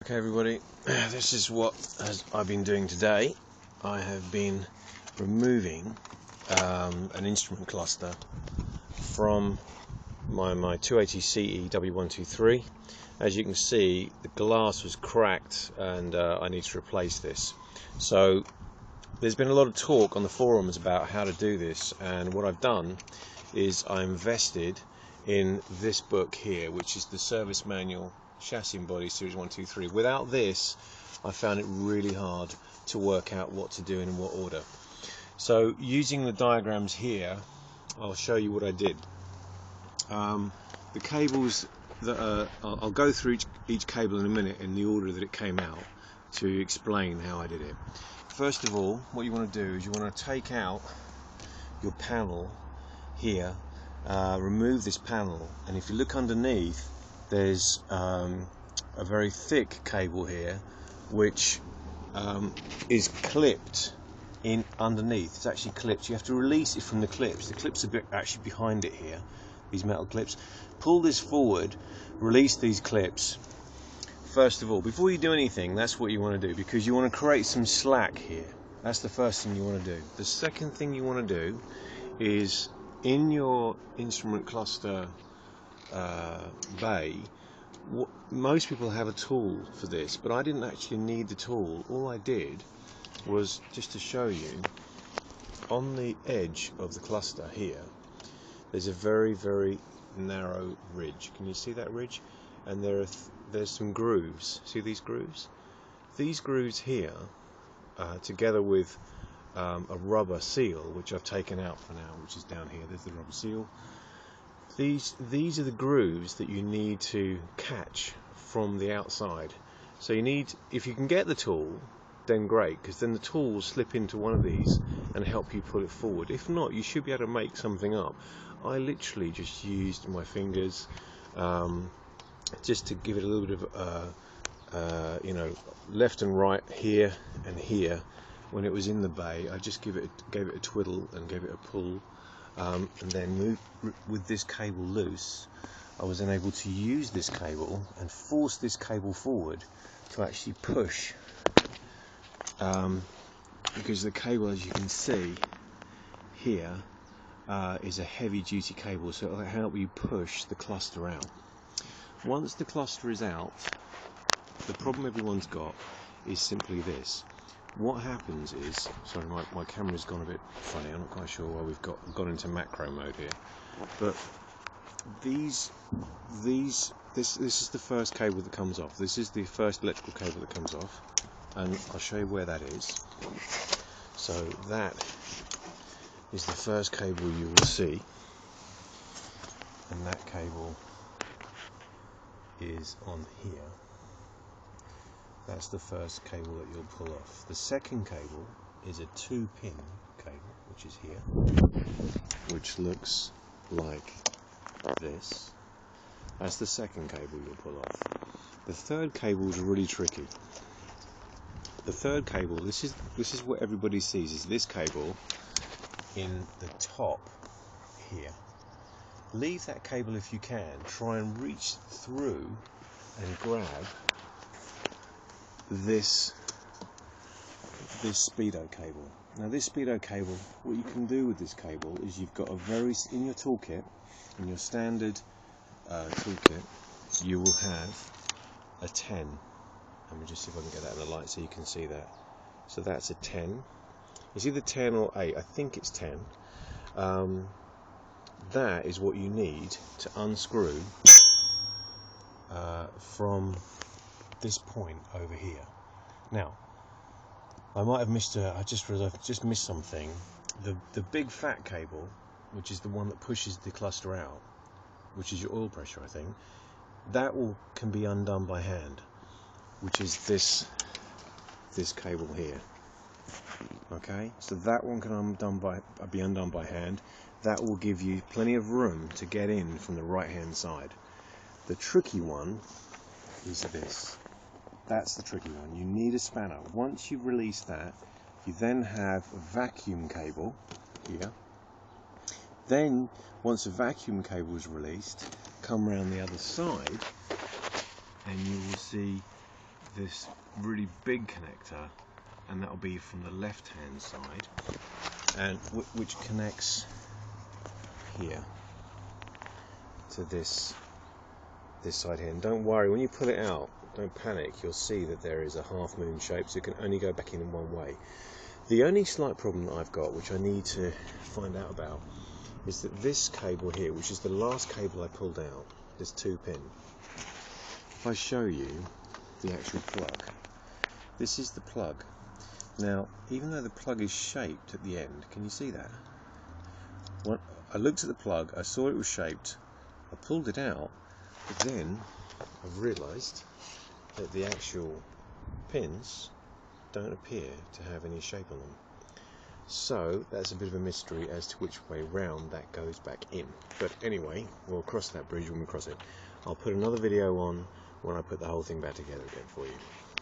Okay everybody, this is what I've been doing today. I have been removing an instrument cluster from my 280 CE W123. As you can see, the glass was cracked and I need to replace this. So there's been a lot of talk on the forums about how to do this, and what I've done is I invested in this book here, which is the Service Manual Chassis and Body Series 123. Without this, I found it really hard to work out what to do and in what order. So using the diagrams here, I'll show you what I did. The cables that I'll go through each cable in a minute in the order that it came out to explain how I did it. First of all, what you want to do is you want to take out your panel here, remove this panel, and if you look underneath, there's a very thick cable here which is clipped in underneath. It's actually clipped. You have to release it from the clips. The clips are actually behind it here, these metal clips. Pull this forward, release these clips. First of all, before you do anything, that's what you want to do, because you want to create some slack here. That's the first thing you want to do. The second thing you want to do is, in your instrument cluster bay, most people have a tool for this, but I didn't actually need the tool. All I did was, just to show you, on the edge of the cluster here, there's a very, very narrow ridge. Can you see that ridge? And there's some grooves. See these grooves? These grooves here, together with a rubber seal, which I've taken out for now, which is down here. There's the rubber seal. These are the grooves that you need to catch from the outside. So you need, if you can get the tool, then great, because then the tool will slip into one of these and help you pull it forward. If not, you should be able to make something up. I literally just used my fingers just to give it a little bit of you know, left and right here and here. When it was in the bay, I just gave it a twiddle and gave it a pull. And then with this cable loose, I was then able to use this cable and force this cable forward to actually push, because the cable, as you can see here, is a heavy duty cable, so it'll help you push the cluster out. Once the cluster is out, the problem everyone's got is simply this. What happens is, sorry, my camera's gone a bit funny. I'm not quite sure why we've gone into macro mode here. But this is the first cable that comes off. This is the first electrical cable that comes off, and I'll show you where that is. So that is the first cable you will see, and that cable is on here. That's the first cable that you'll pull off. The second cable is a 2-pin cable, which is here, which looks like this. That's the second cable you'll pull off. The third cable is really tricky. The third cable, this is what everybody sees, is this cable in the top here. Leave that cable if you can. Try and reach through and grab this speedo cable. Now this speedo cable, what you can do with this cable is, you've got in your toolkit, in your standard toolkit, you will have a 10. Let me just see if I can get that in the light so you can see that. So that's a 10. It's either 10 or 8. I think it's 10. That is what you need to unscrew from this point over here. Now, I might have missed I just realized I've just missed something. The big fat cable, which is the one that pushes the cluster out, which is your oil pressure, I think, that can be undone by hand, which is this cable here. Okay, so that one can be undone by hand. That will give you plenty of room to get in from the right hand side. The tricky one is this. That's the tricky one. You need a spanner. Once you've released that, you then have a vacuum cable here. Then, once a vacuum cable is released, come around the other side, and you will see this really big connector, and that'll be from the left hand side, and which connects here to this side here. And don't worry, when you pull it out, don't panic, you'll see that there is a half moon shape, so it can only go back in one way. The only slight problem that I've got, which I need to find out about, is that this cable here, which is the last cable I pulled out, this 2-pin. If I show you the actual plug, this is the plug. Now, even though the plug is shaped at the end, can you see that? When I looked at the plug, I saw it was shaped, I pulled it out, but then I've realised that the actual pins don't appear to have any shape on them. So that's a bit of a mystery as to which way round that goes back in. But anyway, we'll cross that bridge when we cross it. I'll put another video on when I put the whole thing back together again for you.